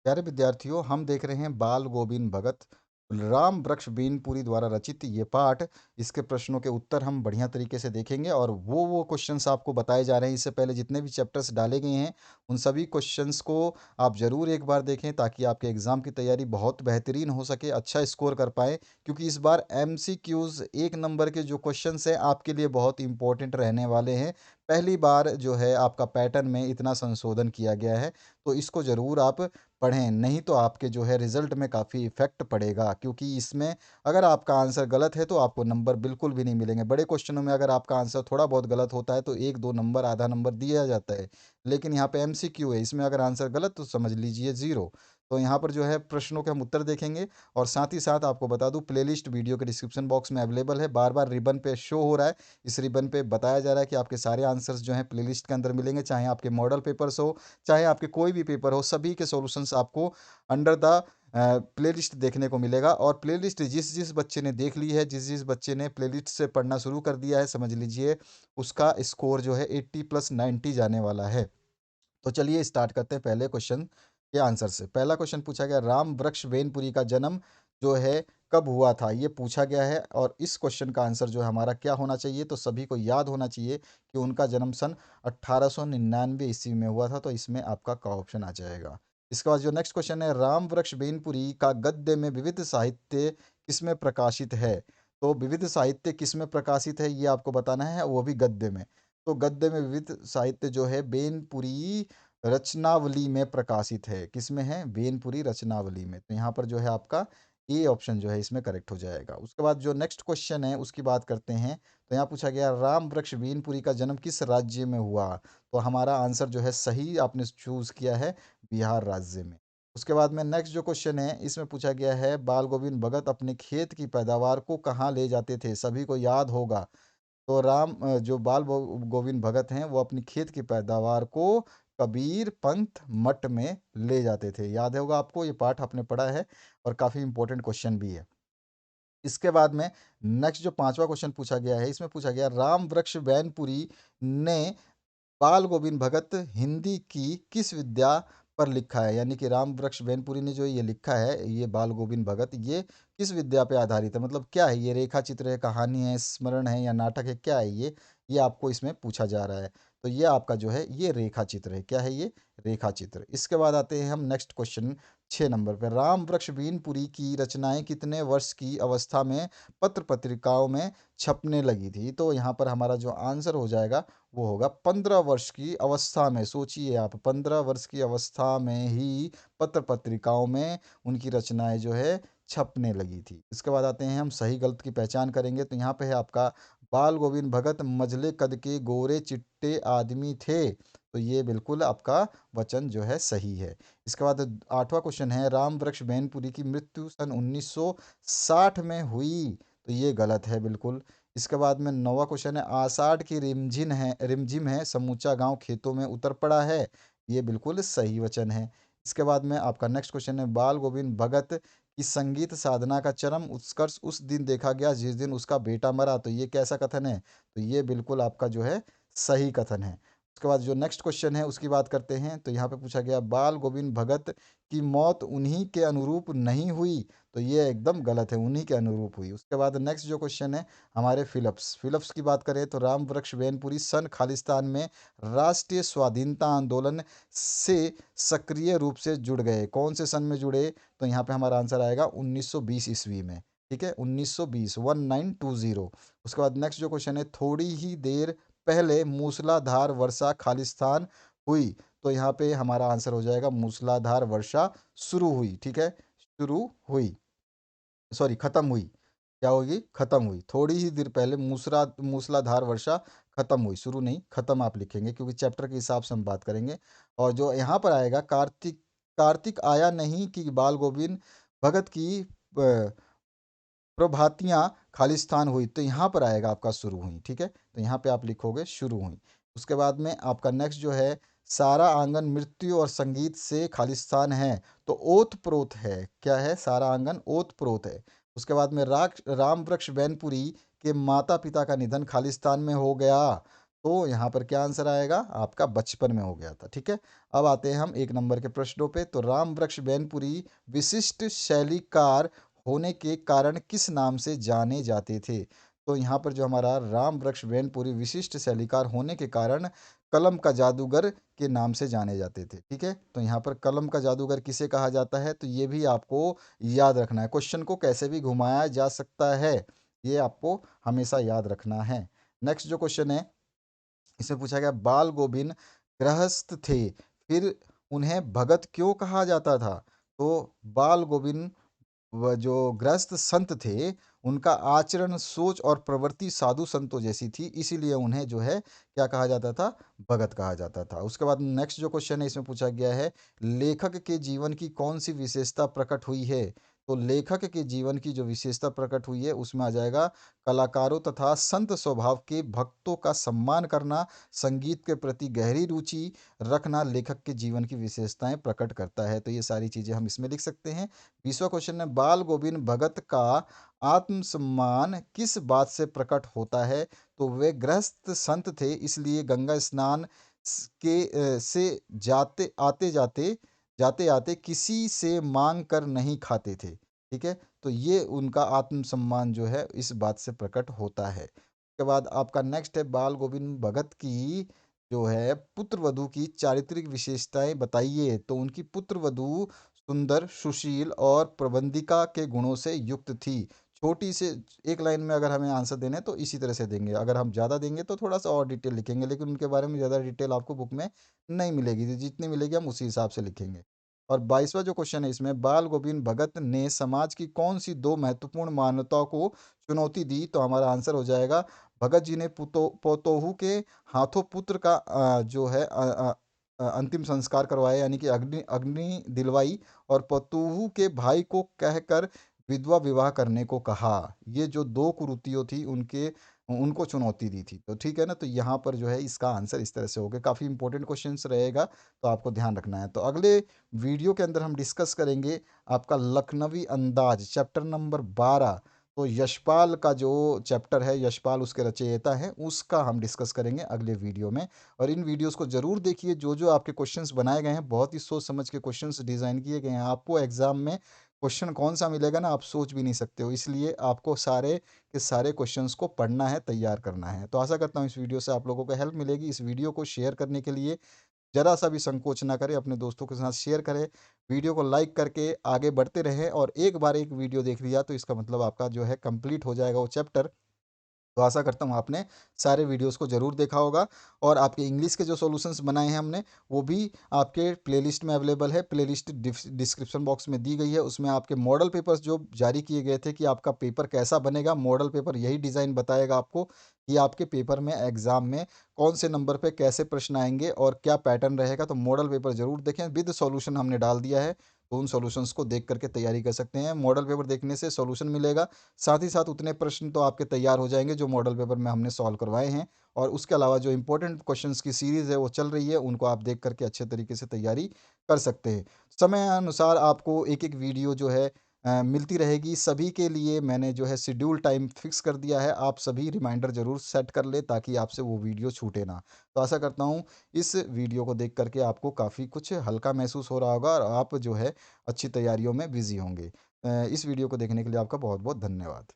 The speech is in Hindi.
प्यारे विद्यार्थियों, हम देख रहे हैं बाल गोविंद भगत राम वृक्ष बेनपुरी द्वारा रचित ये पाठ। इसके प्रश्नों के उत्तर हम बढ़िया तरीके से देखेंगे और वो क्वेश्चंस आपको बताए जा रहे हैं। इससे पहले जितने भी चैप्टर्स डाले गए हैं उन सभी क्वेश्चंस को आप ज़रूर एक बार देखें, ताकि आपके एग्ज़ाम की तैयारी बहुत बेहतरीन हो सके, अच्छा स्कोर कर पाएँ। क्योंकि इस बार एमसीक्यूज़ 1 नंबर के जो क्वेश्चंस हैं आपके लिए बहुत इंपॉर्टेंट रहने वाले हैं। पहली बार जो है आपका पैटर्न में इतना संशोधन किया गया है, तो इसको ज़रूर आप पढ़ें, नहीं तो आपके जो है रिज़ल्ट में काफ़ी इफ़ेक्ट पड़ेगा। क्योंकि इसमें अगर आपका आंसर गलत है तो आपको नंबर बिल्कुल भी नहीं मिलेंगे। बड़े क्वेश्चनों में अगर आपका आंसर थोड़ा बहुत गलत होता है तो 1-2 नंबर, आधा नंबर दिया जाता है। लेकिन यहाँ पे एमसीक्यू है, इसमें अगर आंसर गलत तो समझ लीजिए ज़ीरो। तो यहाँ पर जो है प्रश्नों के हम उत्तर देखेंगे और साथ ही साथ आपको बता दूँ, प्लेलिस्ट वीडियो के डिस्क्रिप्शन बॉक्स में अवेलेबल है। बार-बार रिबन पे शो हो रहा है। इस रिबन पे बताया जा रहा है कि आपके सारे आंसर्स जो हैं प्लेलिस्ट के अंदर मिलेंगे, चाहे आपके मॉडल पेपर्स हो, चाहे आपके कोई भी पेपर हो, सभी के सॉल्यूशंस आपको अंडर द प्लेलिस्ट देखने को मिलेगा। और प्लेलिस्ट जिस-जिस बच्चे ने देख ली है, जिस-जिस बच्चे ने प्लेलिस्ट से पढ़ना शुरू कर दिया है, समझ लीजिए उसका स्कोर जो है 80 प्लस 90 जाने वाला है। तो चलिए स्टार्ट करते हैं पहले क्वेश्चन के आंसर से। पहला क्वेश्चन पूछा गया, राम वृक्ष बेनपुरी का जन्म जो है कब हुआ था, ये पूछा गया है। और इस क्वेश्चन का आंसर जो है हमारा क्या होना चाहिए, तो सभी को याद होना चाहिए कि उनका जन्म सन 1899 ईस्वी में हुआ था। तो इसमें आपका का ऑप्शन आ जाएगा। इसके बाद जो नेक्स्ट क्वेश्चन है, राम वृक्ष बेनपुरी का गद्य में विविध साहित्य किसमें प्रकाशित है। तो विविध साहित्य किसमें प्रकाशित है ये आपको बताना है, वो भी गद्य में। तो गद्य में विविध साहित्य जो है बेनपुरी रचनावली में प्रकाशित है। किसमें है? बेनपुरी रचनावली में। तो यहाँ पर जो है आपका ए ऑप्शन जो है इसमें करेक्ट हो जाएगा। उसके बाद जो नेक्स्ट क्वेश्चन है उसकी बात करते हैं। तो यहाँ पूछा गया, राम वृक्ष बेनपुरी का जन्म किस राज्य में हुआ। तो हमारा आंसर जो है सही आपने चूज किया है, बिहार राज्य में। उसके बाद में नेक्स्ट जो क्वेश्चन है इसमें पूछा गया है, बाल गोविंद भगत अपने खेत की पैदावार को कहाँ ले जाते थे। सभी को याद होगा। तो जो गोविंद भगत हैं वो अपनी खेत की पैदावार को कबीर पंथ मठ में ले जाते थे। याद होगा आपको, ये पाठ आपने पढ़ा है और काफ़ी इंपॉर्टेंट क्वेश्चन भी है। इसके बाद में नेक्स्ट जो पांचवा क्वेश्चन पूछा गया है, इसमें पूछा गया, राम वृक्ष बैनपुरी ने बाल गोविंद भगत हिंदी की किस विद्या पर लिखा है। यानी कि राम वृक्ष बेनपुरी ने जो ये लिखा है, ये बाल गोविंद भगत, ये किस विद्या पे आधारित है। मतलब क्या है ये, रेखा चित्र है, कहानी है, स्मरण है या नाटक है, क्या है ये आपको इसमें पूछा जा रहा है। तो ये आपका जो है ये रेखा चित्र है। क्या है ये? रेखा चित्र। इसके बाद आते हैं हम नेक्स्ट क्वेश्चन 6 नंबर पे, राम वृक्ष बेनपुरी की रचनाएं कितने वर्ष की अवस्था में पत्र पत्रिकाओं में छपने लगी थी। तो यहाँ पर हमारा जो आंसर हो जाएगा वो होगा 15 वर्ष की अवस्था में। सोचिए आप, 15 वर्ष की अवस्था में ही पत्र पत्रिकाओं में उनकी रचनाएं जो है छपने लगी थी। इसके बाद आते हैं हम सही गलत की पहचान करेंगे। तो यहाँ पे है आपका, बाल गोविंद भगत मझले कद के गोरे चिट्टे आदमी थे। तो ये बिल्कुल आपका वचन जो है सही है। इसके बाद आठवां क्वेश्चन है, राम वृक्ष बेनपुरी की मृत्यु सन 1960 में हुई। तो ये गलत है बिल्कुल। इसके बाद में नौवां क्वेश्चन है, आषाढ़ की रिमझिम है समूचा गांव खेतों में उतर पड़ा है। ये बिल्कुल सही वचन है। इसके बाद में आपका नेक्स्ट क्वेश्चन है, बाल गोविंद भगत की संगीत साधना का चरम उत्कर्ष उस दिन देखा गया जिस दिन उसका बेटा मरा। तो ये कैसा कथन है? तो ये बिल्कुल आपका जो है सही कथन है। उसके बाद जो नेक्स्ट क्वेश्चन है उसकी बात करते हैं। तो यहाँ पे पूछा गया, बाल गोविंद भगत की मौत उन्हीं के अनुरूप नहीं हुई। तो ये एकदम गलत है, उन्हीं के अनुरूप हुई। उसके बाद नेक्स्ट जो क्वेश्चन है हमारे फिलिप्स की बात करें, तो राम वृक्ष बेनपुरी सन खालिस्तान में राष्ट्रीय स्वाधीनता आंदोलन से सक्रिय रूप से जुड़ गए। कौन से सन में जुड़े? तो यहाँ पे हमारा आंसर आएगा 1920 ईस्वी में। ठीक है, 1920, 1920। उसके बाद नेक्स्ट जो क्वेश्चन है, थोड़ी ही देर पहले मूसलाधार वर्षा खालिस्तान हुई। तो यहाँ पे हमारा आंसर हो जाएगा, मूसलाधार वर्षा शुरू हुई। ठीक है, शुरू हुई, सॉरी खत्म हुई। क्या होगी? खत्म हुई। थोड़ी ही देर पहले मूसलाधार वर्षा खत्म हुई, शुरू नहीं खत्म आप लिखेंगे, क्योंकि चैप्टर के हिसाब से हम बात करेंगे। और जो यहाँ पर आएगा, कार्तिक कार्तिक आया नहीं कि बाल गोविंद भगत की प्रभातियाँ खालिस्तान हुई। तो यहाँ पर आएगा आपका शुरू हुई। ठीक है, तो यहाँ पे आप लिखोगे शुरू हुई। उसके बाद में आपका नेक्स्ट जो है, सारा आंगन मृत्यु और संगीत से खालिस्तान है। तो ओत प्रोत है। क्या है? सारा आंगन ओत प्रोत है। उसके बाद में राम वृक्ष बैनपुरी के माता पिता का निधन खालिस्तान में हो गया। तो यहाँ पर क्या आंसर आएगा? आपका बचपन में हो गया था, ठीक है? अब आते हैं हम 1 नंबर के प्रश्नों पे। तो राम वृक्ष बैनपुरी विशिष्ट शैलीकार होने के कारण किस नाम से जाने जाते थे? तो यहाँ पर जो हमारा राम वृक्ष बैनपुरी विशिष्ट शैलीकार होने के कारण कलम का जादूगर के नाम से जाने जाते थे, ठीक है? तो यहाँ पर कलम का जादूगर किसे कहा जाता है? तो ये भी आपको याद रखना है। क्वेश्चन को कैसे भी घुमाया जा सकता है, ये आपको हमेशा याद रखना है। नेक्स्ट जो क्वेश्चन है, इसमें पूछा गया बाल गोबिंद गृहस्थ थे, फिर उन्हें भगत क्यों कहा जाता था? तो बाल गोबिंद वह जो गृहस्थ संत थे, उनका आचरण, सोच और प्रवृत्ति साधु संतों जैसी थी, इसीलिए उन्हें जो है क्या कहा जाता था? भगत कहा जाता था। उसके बाद नेक्स्ट जो क्वेश्चन है, इसमें पूछा गया है लेखक के जीवन की कौन सी विशेषता प्रकट हुई है? तो लेखक के जीवन की जो विशेषता प्रकट हुई है, उसमें आ जाएगा कलाकारों तथा संत स्वभाव के भक्तों का सम्मान करना, संगीत के प्रति गहरी रुचि रखना लेखक के जीवन की विशेषताएं प्रकट करता है। तो ये सारी चीज़ें हम इसमें लिख सकते हैं। 20वां क्वेश्चन है बाल गोविंद भगत का आत्मसम्मान किस बात से प्रकट होता है? तो वे गृहस्थ संत थे, इसलिए गंगा स्नान से जाते आते किसी से मांग कर नहीं खाते थे, ठीक है? तो ये उनका आत्मसम्मान जो है इस बात से प्रकट होता है। उसके बाद आपका नेक्स्ट है बाल गोविंद भगत की जो है पुत्र वधू की चारित्रिक विशेषताएं बताइए। तो उनकी पुत्र वधू सुंदर, सुशील और प्रबंधिका के गुणों से युक्त थी। छोटी से एक लाइन में अगर हमें आंसर देना है तो इसी तरह से देंगे। अगर हम ज़्यादा देंगे तो थोड़ा-सा और डिटेल लिखेंगे, लेकिन उनके बारे में ज़्यादा डिटेल आपको बुक में नहीं मिलेगी। जितनी मिलेगी हम उसी हिसाब से लिखेंगे। और 22वां जो क्वेश्चन है, इसमें बाल गोविंद भगत ने समाज की कौन-सी 2 महत्वपूर्ण मान्यताओं को चुनौती दी? तो हमारा आंसर हो जाएगा भगत जी ने पोतोहू के हाथों पुत्र का जो है अंतिम संस्कार करवाया, यानी कि अग्नि अग्नि दिलवाई, और पतोहू के भाई को कहकर विधवा विवाह करने को कहा। ये जो 2 कुरीतियाँ थी उनको चुनौती दी थी। तो ठीक है ना? तो यहाँ पर जो है इसका आंसर इस तरह से हो गया। काफ़ी इंपॉर्टेंट क्वेश्चंस रहेगा, तो आपको ध्यान रखना है। तो अगले वीडियो के अंदर हम डिस्कस करेंगे आपका लखनवी अंदाज चैप्टर नंबर 12। तो यशपाल का जो चैप्टर है, यशपाल उसके रचयिता हैं, उसका हम डिस्कस करेंगे अगले वीडियो में। और इन वीडियोस को ज़रूर देखिए। जो आपके क्वेश्चंस बनाए गए हैं, बहुत ही सोच समझ के क्वेश्चंस डिज़ाइन किए गए हैं। आपको एग्ज़ाम में क्वेश्चन कौन-सा मिलेगा ना, आप सोच भी नहीं सकते हो। इसलिए आपको सारे के सारे क्वेश्चंस को पढ़ना है, तैयार करना है। तो आशा करता हूँ इस वीडियो से आप लोगों को हेल्प मिलेगी। इस वीडियो को शेयर करने के लिए ज़रा-सा भी संकोच ना करें, अपने दोस्तों के साथ शेयर करें। वीडियो को लाइक करके आगे बढ़ते रहें, और एक बार एक वीडियो देख लिया तो इसका मतलब आपका जो है कंप्लीट हो जाएगा वो चैप्टर। तो आशा करता हूँ आपने सारे वीडियोस को ज़रूर देखा होगा, और आपके इंग्लिश के जो सॉल्यूशंस बनाए हैं हमने, वो भी आपके प्लेलिस्ट में अवेलेबल है। प्लेलिस्ट डिस्क्रिप्शन बॉक्स में दी गई है। उसमें आपके मॉडल पेपर्स जो जारी किए गए थे कि आपका पेपर कैसा बनेगा, मॉडल पेपर यही डिज़ाइन बताएगा आपको कि आपके पेपर में एग्ज़ाम में कौन से नंबर पे कैसे प्रश्न आएंगे और क्या पैटर्न रहेगा। तो मॉडल पेपर ज़रूर देखें, विद सॉल्यूशन हमने डाल दिया है। तो उन सॉल्यूशंस को देख करके तैयारी कर सकते हैं। मॉडल पेपर देखने से सॉल्यूशन मिलेगा, साथ ही साथ उतने प्रश्न तो आपके तैयार हो जाएंगे जो मॉडल पेपर में हमने सॉल्व करवाए हैं। और उसके अलावा जो इंपॉर्टेंट क्वेश्चंस की सीरीज़ है वो चल रही है, उनको आप देख करके अच्छे तरीके से तैयारी कर सकते हैं। समय अनुसार आपको एक एक वीडियो जो है मिलती रहेगी। सभी के लिए मैंने जो है शेड्यूल टाइम फिक्स कर दिया है। आप सभी रिमाइंडर ज़रूर सेट कर ले, ताकि आपसे वो वीडियो छूटे ना। तो आशा करता हूँ इस वीडियो को देख करके आपको काफ़ी कुछ हल्का महसूस हो रहा होगा, और आप जो है अच्छी तैयारियों में बिज़ी होंगे। इस वीडियो को देखने के लिए आपका बहुत बहुत धन्यवाद।